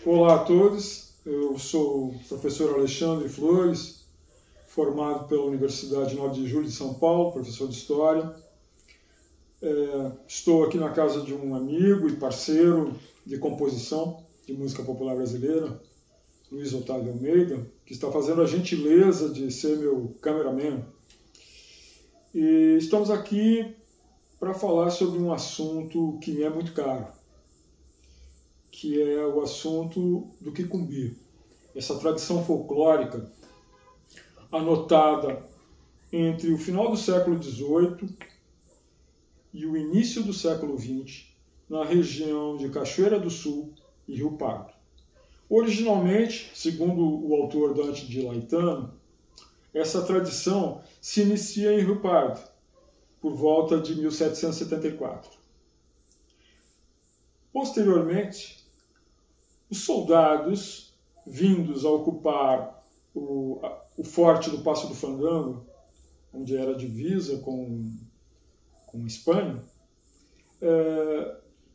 Olá a todos, eu sou o professor Alexandre Flores, formado pela Universidade 9 de Julho de São Paulo, professor de História. Estou aqui na casa de um amigo e parceiro de composição de música popular brasileira, Luiz Otávio Almeida, que está fazendo a gentileza de ser meu cameraman. E estamos aqui para falar sobre um assunto que me é muito caro, que é o assunto do Quicumbi, essa tradição folclórica anotada entre o final do século XVIII e o início do século XX, na região de Cachoeira do Sul e Rio Pardo. Originalmente, segundo o autor Dante de Laetano, essa tradição se inicia em Rio Pardo, por volta de 1774. Posteriormente, os soldados vindos a ocupar o forte do Passo do Fandango, onde era divisa com Espanha,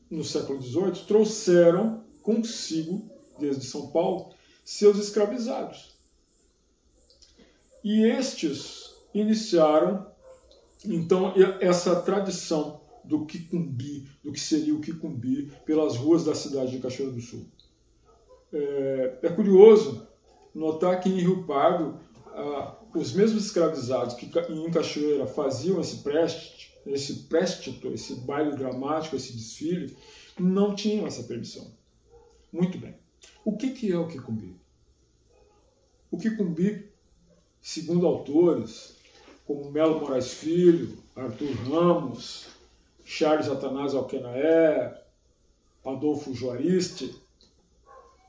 no século XVIII, trouxeram consigo, desde São Paulo, seus escravizados. E estes iniciaram, então, essa tradição do Quicumbi, do que seria o Quicumbi, pelas ruas da cidade de Cachoeira do Sul. É curioso notar que em Rio Pardo, os mesmos escravizados que em Cachoeira faziam esse préstito, esse baile dramático, esse desfile, não tinham essa permissão. Muito bem. O que é o Quicumbi? O Quicumbi, segundo autores como Melo Moraes Filho, Arthur Ramos, Charles Atanásio Alquenaer, Adolfo Juaristi,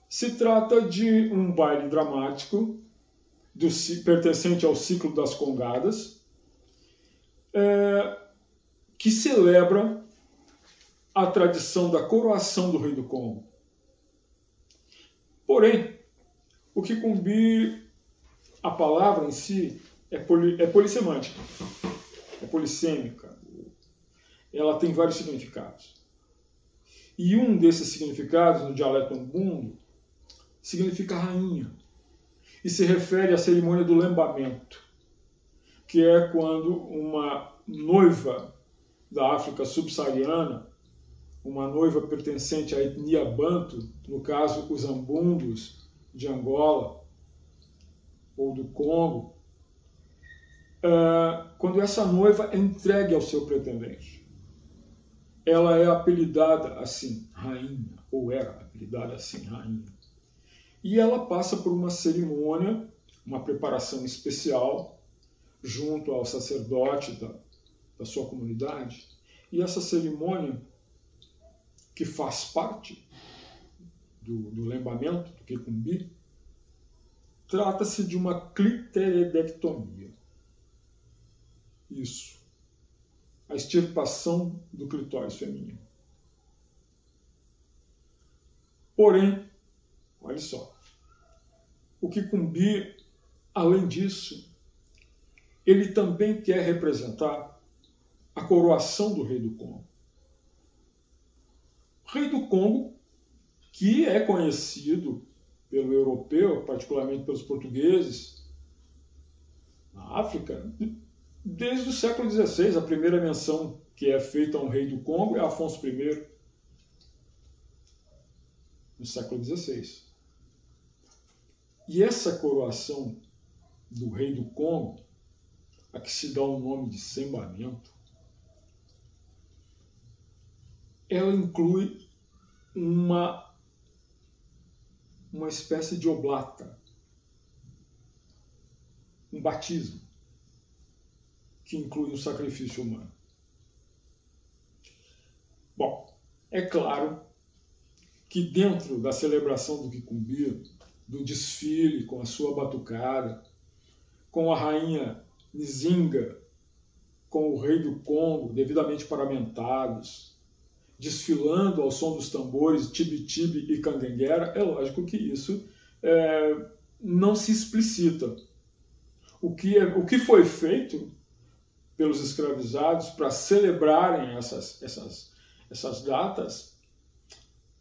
se trata de um baile dramático pertencente ao ciclo das Congadas, que celebra a tradição da coroação do Rei do Congo. Porém, o Quicumbi, a palavra em si, é polissemântica, é polissêmica. Ela tem vários significados. E um desses significados, no dialeto umbundo, significa rainha, e se refere à cerimônia do lembamento, que é quando uma noiva da África subsaariana, uma noiva pertencente à etnia banto, no caso os ambundos de Angola ou do Congo, quando essa noiva é entregue ao seu pretendente. Ela é apelidada assim, rainha, ou era apelidada assim, rainha. E ela passa por uma cerimônia, uma preparação especial, junto ao sacerdote da sua comunidade. E essa cerimônia, que faz parte do lembamento, do Quicumbi, trata-se de uma cliteridectomia. Isso. A extirpação do clitóris feminino. Porém, olha só, o Quicumbi, além disso, ele também quer representar a coroação do Rei do Congo. Rei do Congo, que é conhecido pelo europeu, particularmente pelos portugueses, na África, desde o século XVI. A primeira menção que é feita a um rei do Congo é Afonso I, no século XVI. E essa coroação do rei do Congo, a que se dá o nome de sembamento, ela inclui uma espécie de oblata, um batismo, que inclui um sacrifício humano. Bom, é claro que dentro da celebração do Quicumbi, do desfile com a sua batucada, com a rainha Nzinga, com o rei do Congo, devidamente paramentados, desfilando ao som dos tambores tibi-tibi e candenguera, é lógico que isso não se explicita. O que foi feito pelos escravizados para celebrarem essas datas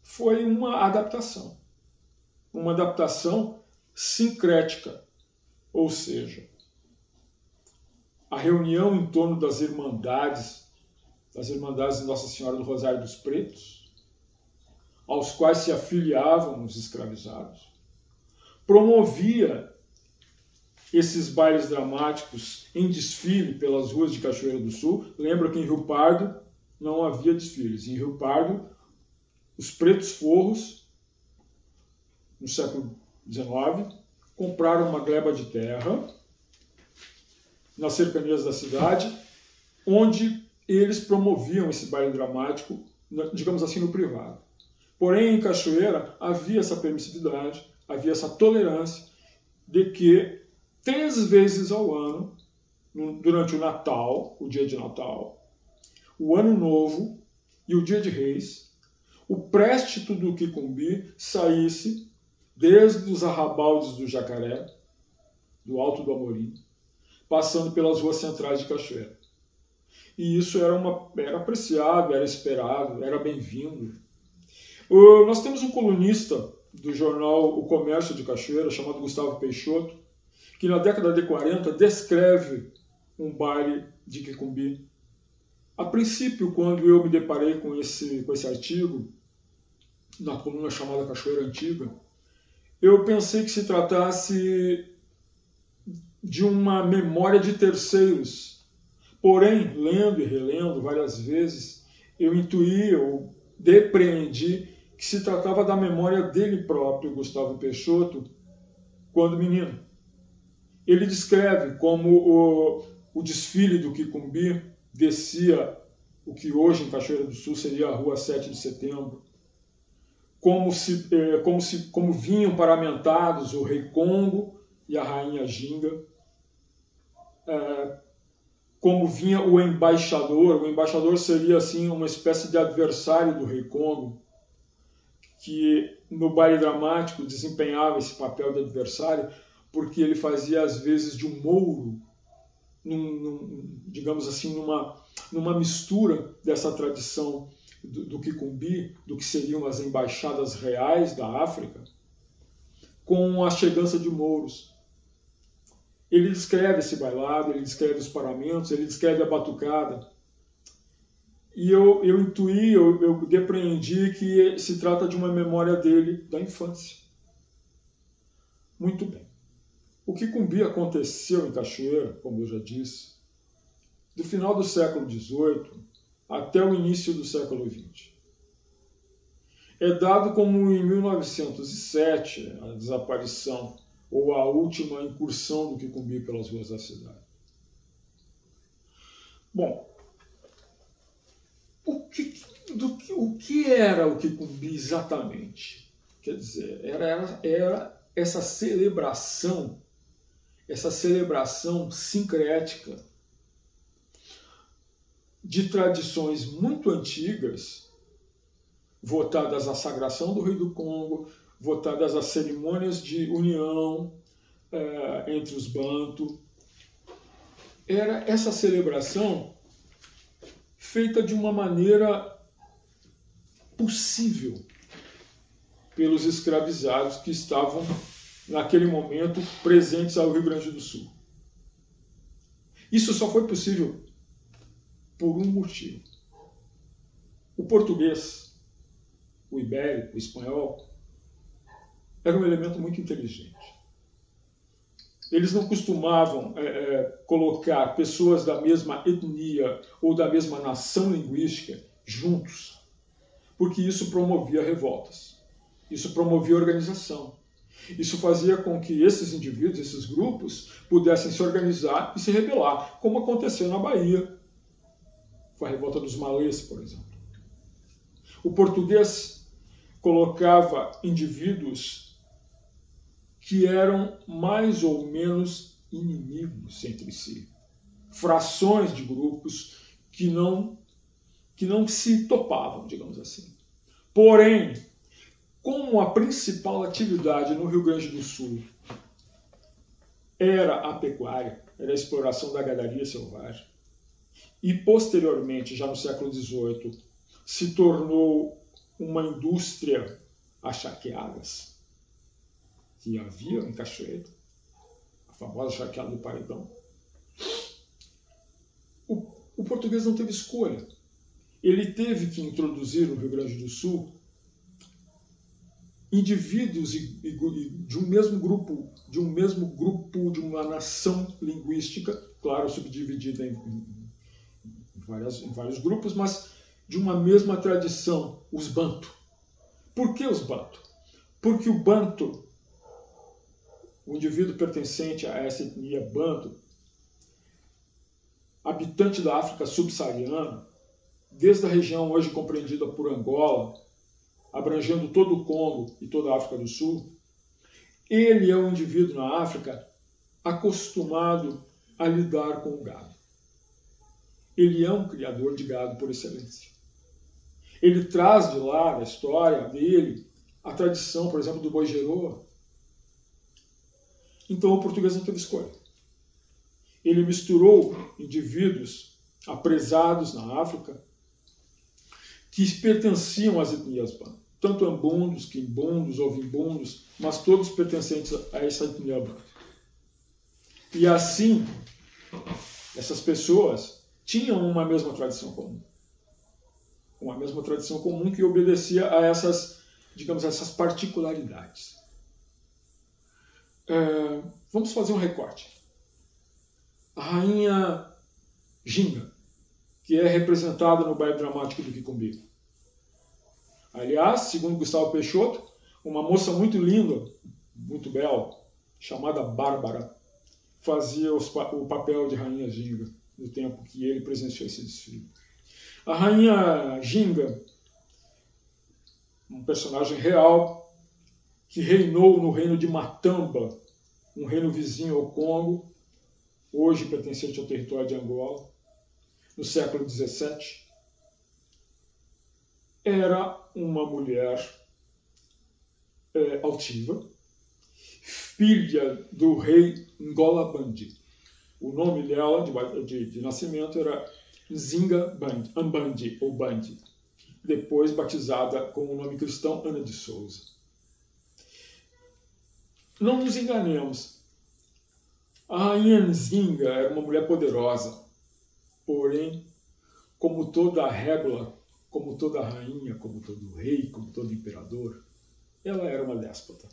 foi uma adaptação. uma adaptação sincrética, ou seja, a reunião em torno das Irmandades de Nossa Senhora do Rosário dos Pretos, aos quais se afiliavam os escravizados, promovia esses bailes dramáticos em desfile pelas ruas de Cachoeira do Sul. Lembra que em Rio Pardo não havia desfiles. Em Rio Pardo, os pretos forros, no século XIX, compraram uma gleba de terra nas cercanias da cidade, onde eles promoviam esse baile dramático, digamos assim, no privado. Porém, em Cachoeira, havia essa permissividade, havia essa tolerância de que 3 vezes ao ano, durante o Natal, o dia de Natal, o Ano Novo e o Dia de Reis, o préstito do Quicumbi saísse desde os arrabaldes do Jacaré, do Alto do Amorim, passando pelas ruas centrais de Cachoeira. E isso era apreciado, era esperado, era bem-vindo. Nós temos um colunista do jornal O Comércio de Cachoeira, chamado Gustavo Peixoto, que na década de 40 descreve um baile de Quicumbi. A princípio, quando eu me deparei com esse artigo, na coluna chamada Cachoeira Antiga, eu pensei que se tratasse de uma memória de terceiros. Porém, lendo e relendo várias vezes, eu intuí, eu depreendi que se tratava da memória dele próprio, Gustavo Peixoto, quando menino. Ele descreve como o desfile do Quicumbi descia o que hoje em Cachoeira do Sul seria a Rua 7 de Setembro, como vinham paramentados o Rei Congo e a Rainha Ginga, como vinha o embaixador seria assim uma espécie de adversário do Rei Congo, que no baile dramático desempenhava esse papel de adversário, porque ele fazia às vezes de um mouro, digamos assim, numa mistura dessa tradição do Quicumbi, do que seriam as embaixadas reais da África, com a chegança de mouros. Ele descreve esse bailado, ele descreve os paramentos, ele descreve a batucada. E eu intuí, eu depreendi que se trata de uma memória dele da infância. Muito bem. O Quicumbi aconteceu em Cachoeira, como eu já disse, do final do século XVIII até o início do século XX. É dado como em 1907 a desaparição ou a última incursão do Quicumbi pelas ruas da cidade. Bom, o que era o Quicumbi exatamente? Quer dizer, era essa celebração sincrética de tradições muito antigas, votadas à sagração do Rei do Congo, votadas às cerimônias de união entre os Bantu. Era essa celebração feita de uma maneira possível pelos escravizados que estavam, naquele momento, presentes ao Rio Grande do Sul. Isso só foi possível por um motivo. O português, o ibérico, o espanhol, era um elemento muito inteligente. Eles não costumavam colocar pessoas da mesma etnia ou da mesma nação linguística juntos, porque isso promovia revoltas, isso promovia organização. Isso fazia com que esses indivíduos, esses grupos, pudessem se organizar e se rebelar, como aconteceu na Bahia, com a revolta dos malês, por exemplo. O português colocava indivíduos que eram mais ou menos inimigos entre si, frações de grupos que não se topavam, digamos assim. Porém, como a principal atividade no Rio Grande do Sul era a pecuária, era a exploração da gadaria selvagem, e posteriormente, já no século XVIII, se tornou uma indústria a charqueadas. que havia em Cachoeira, a famosa Charqueada do Paredão, o português não teve escolha. Ele teve que introduzir no Rio Grande do Sul indivíduos de um mesmo grupo, de uma nação linguística, claro, subdividida em vários grupos, mas de uma mesma tradição, os Banto. Por que os Banto? Porque o Banto, o indivíduo pertencente a essa etnia Banto, habitante da África subsaariana, desde a região hoje compreendida por Angola, abrangendo todo o Congo e toda a África do Sul, ele é um indivíduo na África acostumado a lidar com o gado. Ele é um criador de gado por excelência. Ele traz de lá, da história dele, a tradição, por exemplo, do boi Geroa. Então o português não teve escolha. Ele misturou indivíduos apresados na África que pertenciam às etnias Banto. Tanto ambundos, quimbundos, ovimbundos, mas todos pertencentes a essa etnia Banto. E assim, essas pessoas tinham uma mesma tradição comum. Uma mesma tradição comum que obedecia a essas, digamos, essas particularidades. Vamos fazer um recorte. A rainha Ginga, que é representada no baile dramático do Quicumbi. Aliás, segundo Gustavo Peixoto, uma moça muito linda, muito bela, chamada Bárbara, fazia o papel de rainha Ginga no tempo que ele presenciou esse desfile. A rainha Ginga, um personagem real que reinou no reino de Matamba, um reino vizinho ao Congo, hoje pertencente ao território de Angola, no século XVII, era uma mulher altiva, filha do rei Ngolabandi. O nome dela de nascimento era Nzinga Ambandi, ou Bandi, depois batizada com o nome cristão Ana de Souza. Não nos enganemos, a rainha Nzinga era uma mulher poderosa, porém, como toda régula, como toda rainha, como todo rei, como todo imperador, ela era uma déspota,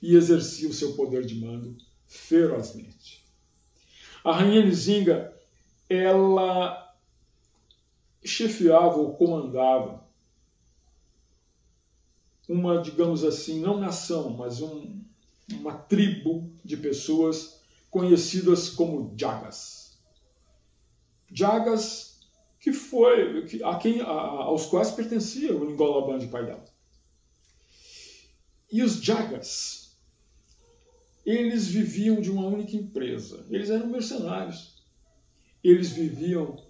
e exercia o seu poder de mando ferozmente. A rainha Nzinga, ela chefiava ou comandava uma, digamos assim, não nação, mas uma tribo de pessoas conhecidas como Jagas. Jagas aos quais pertencia o Ngolabandi, pai dela. E os Jagas, eles viviam de uma única empresa. Eles eram mercenários. Eles viviam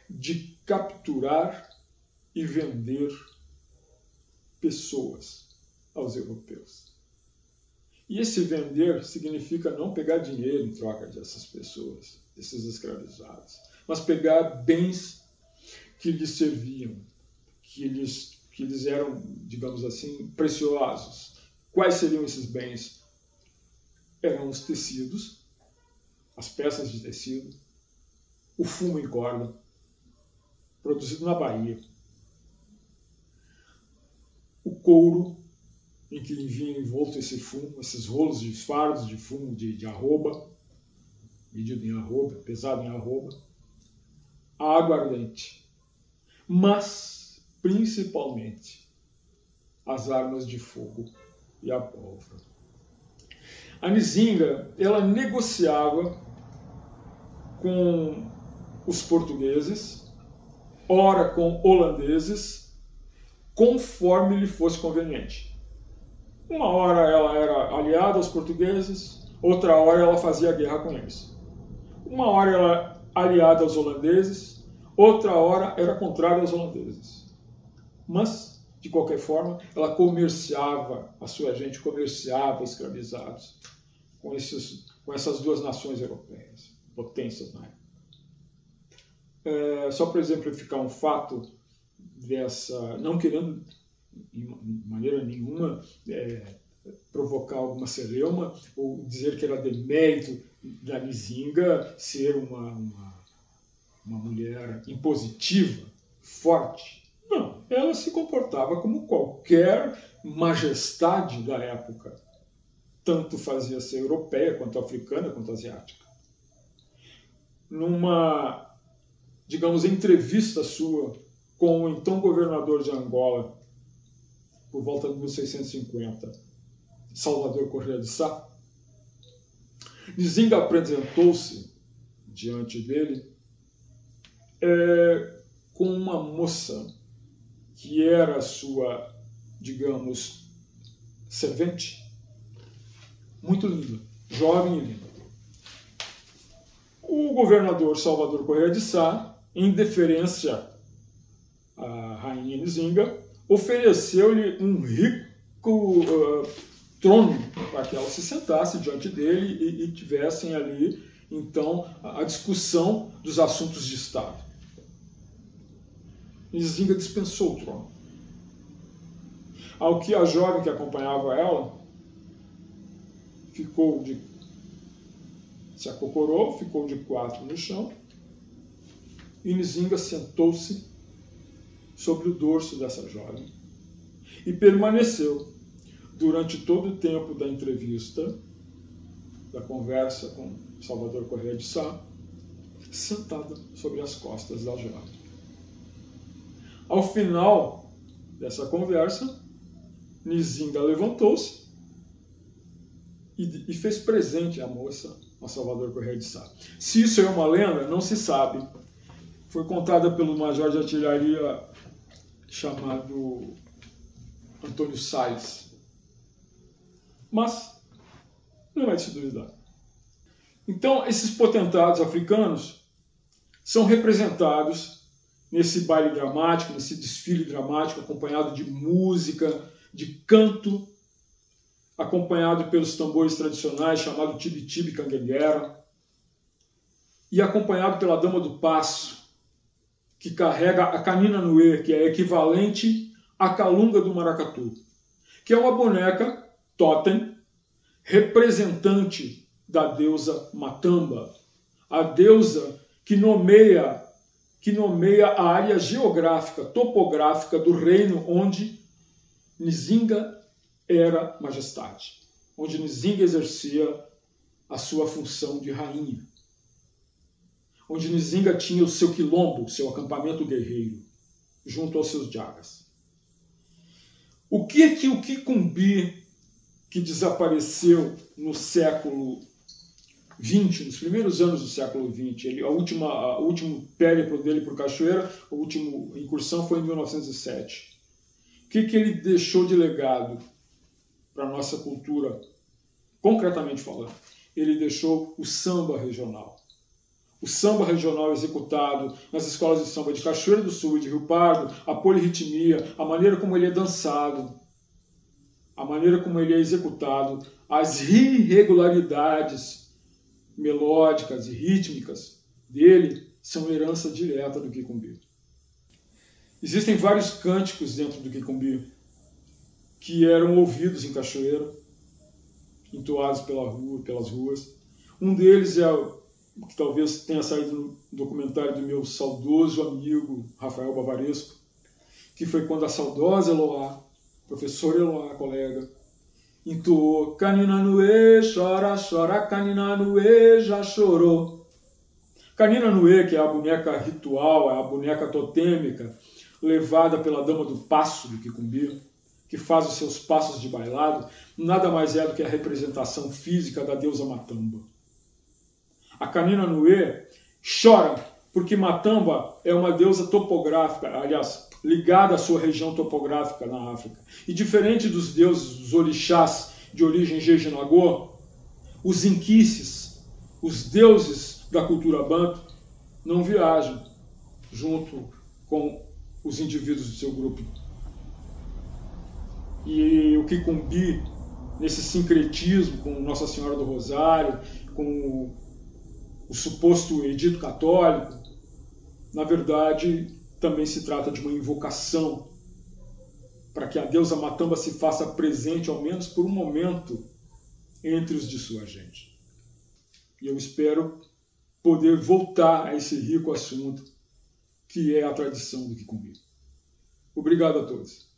de capturar e vender pessoas aos europeus. E esse vender significa não pegar dinheiro em troca dessas pessoas, desses escravizados, mas pegar bens que lhes serviam, que lhes eram, digamos assim, preciosos. Quais seriam esses bens? Eram os tecidos, as peças de tecido, o fumo em corda, produzido na Bahia, o couro, em que vinha envolto esse fumo, esses rolos de fardos de fumo de arroba, medido em arroba, pesado em arroba, a aguardente, mas, principalmente, as armas de fogo e a pólvora. A Nzinga, ela negociava com os portugueses, ora com holandeses, conforme lhe fosse conveniente. Uma hora ela era aliada aos portugueses, outra hora ela fazia guerra com eles. Uma hora ela era aliada aos holandeses, outra hora era contrária aos holandeses. Mas, de qualquer forma, ela comerciava, a sua gente comerciava escravizados com essas duas nações europeias, potências na época. Só para exemplificar um fato dessa, não querendo de maneira nenhuma, provocar alguma celeuma ou dizer que era demérito da Nzinga ser uma mulher impositiva, forte. Não, ela se comportava como qualquer majestade da época. Tanto fazia ser europeia, quanto africana, quanto asiática. Numa, digamos, entrevista sua com o então governador de Angola, por volta de 1650, Salvador Correia de Sá, Nzinga apresentou-se diante dele com uma moça que era sua, digamos, servente, muito linda, jovem e linda. O governador Salvador Correia de Sá, em deferência à rainha Nzinga, ofereceu-lhe um rico trono para que ela se sentasse diante dele e tivessem ali, então, a discussão dos assuntos de Estado. Nzinga dispensou o trono. Ao que a jovem que acompanhava ela se acocorou, ficou de quatro no chão, e Nzinga sentou-se sobre o dorso dessa jovem e permaneceu durante todo o tempo da entrevista, da conversa com Salvador Correia de Sá, sentada sobre as costas da jovem. Ao final dessa conversa, Nzinga levantou-se e fez presente à moça, a Salvador Correia de Sá. Se isso é uma lenda, não se sabe. Foi contada pelo major de artilharia chamado Antônio Salles. Mas não é de se duvidar. Então, esses potentados africanos são representados nesse baile dramático, nesse desfile dramático, acompanhado de música, de canto, acompanhado pelos tambores tradicionais, chamado tibi-tibi canguenguera, e acompanhado pela Dama do Passo, que carrega a Canina Nuê, que é equivalente à Calunga do Maracatu, que é uma boneca totem, representante da deusa Matamba, a deusa que nomeia a área geográfica, topográfica do reino onde Nzinga era majestade, onde Nzinga exercia a sua função de rainha, onde Nzinga tinha o seu quilombo, o seu acampamento guerreiro, junto aos seus jagas. O que o Kikumbi, que desapareceu no século XX, nos primeiros anos do século XX, o último périplo dele por Cachoeira, a última incursão foi em 1907. O que ele deixou de legado para a nossa cultura, concretamente falando? Ele deixou o samba regional. O samba regional executado nas escolas de samba de Cachoeira do Sul e de Rio Pardo, a polirritmia, a maneira como ele é dançado, a maneira como ele é executado, as irregularidades melódicas e rítmicas dele são herança direta do Kikumbi. Existem vários cânticos dentro do Kikumbi que eram ouvidos em Cachoeira, entoados pelas ruas. Um deles é o que talvez tenha saído no documentário do meu saudoso amigo Rafael Bavaresco, que foi quando a saudosa Eloá, professora Eloá, colega, entoou Canina Nuê, chora, chora, Canina Nuê, já chorou. Canina Nuê, que é a boneca ritual, é a boneca totêmica, levada pela Dama do Passo do Kikumbi, que faz os seus passos de bailado, nada mais é do que a representação física da deusa Matamba. A Canina Nuê chora porque Matamba é uma deusa topográfica, aliás, ligada à sua região topográfica na África. E diferente dos deuses, dos orixás de origem Jejinagô, os inquices, os deuses da cultura banto, não viajam junto com os indivíduos do seu grupo. E o Kikumbi, nesse sincretismo com Nossa Senhora do Rosário, com o suposto edito católico, na verdade, também se trata de uma invocação para que a deusa Matamba se faça presente, ao menos por um momento, entre os de sua gente. E eu espero poder voltar a esse rico assunto que é a tradição do Kikumbi. Obrigado a todos.